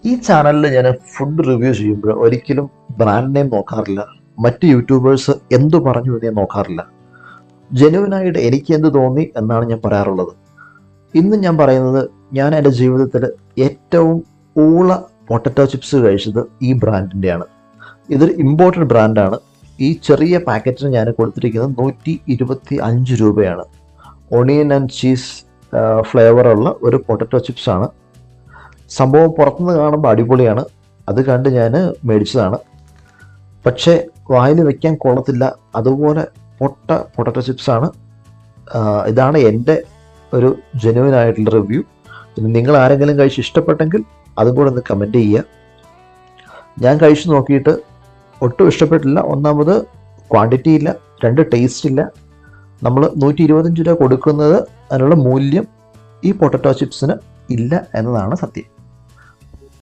ഈ ചാനലിൽ ഞാൻ ഫുഡ് റിവ്യൂ ചെയ്യുമ്പോൾ ഒരിക്കലും ബ്രാൻഡ് നെയിം നോക്കാറില്ല. മറ്റ് യൂട്യൂബേഴ്സ് എന്തു പറഞ്ഞു എന്ന് ഞാൻ നോക്കാറില്ല. ജെന്യുവനായിട്ട് എനിക്ക് എന്ത് തോന്നി എന്നാണ് ഞാൻ പറയാറുള്ളത്. ഇന്ന് ഞാൻ പറയുന്നത്, ഞാൻ എൻ്റെ ജീവിതത്തിൽ ഏറ്റവും ഊള പൊട്ടറ്റോ ചിപ്സ് കഴിച്ചത് ഈ ബ്രാൻഡിൻ്റെയാണ്. ഇതൊരു ഇമ്പോർട്ടഡ് ബ്രാൻഡാണ്. ഈ ചെറിയ പാക്കറ്റിന് ഞാൻ കൊടുത്തിരിക്കുന്നത് 125 രൂപയാണ്. ഒണിയൻ ആൻഡ് ചീസ് ഫ്ലേവറുള്ള ഒരു പൊട്ടറ്റോ ചിപ്സാണ്. സംഭവം പുറത്തുനിന്ന് കാണുമ്പോൾ അടിപൊളിയാണ്. അത് കണ്ട് ഞാൻ മേടിച്ചതാണ്. പക്ഷേ വായിൽ വയ്ക്കാൻ കൊള്ളത്തില്ല. അതുപോലെ പൊട്ടറ്റോ ചിപ്സാണ്. ഇതാണ് എൻ്റെ ഒരു ജെന്യുവൻ ആയിട്ടുള്ള റിവ്യൂ. പിന്നെ നിങ്ങൾ ആരെങ്കിലും കഴിച്ച് ഇഷ്ടപ്പെട്ടെങ്കിൽ അതും കൂടെ ഒന്ന് കമൻറ്റ് ചെയ്യുക. ഞാൻ കഴിച്ചു നോക്കിയിട്ട് ഒട്ടും ഇഷ്ടപ്പെട്ടില്ല. ഒന്നാമത് ക്വാണ്ടിറ്റി ഇല്ല, രണ്ട് ടേസ്റ്റ് ഇല്ല. നമ്മൾ 125 രൂപ കൊടുക്കുന്നത് അതിനുള്ള മൂല്യം ഈ പൊട്ടറ്റോ ചിപ്സിന് ഇല്ല എന്നതാണ് സത്യം.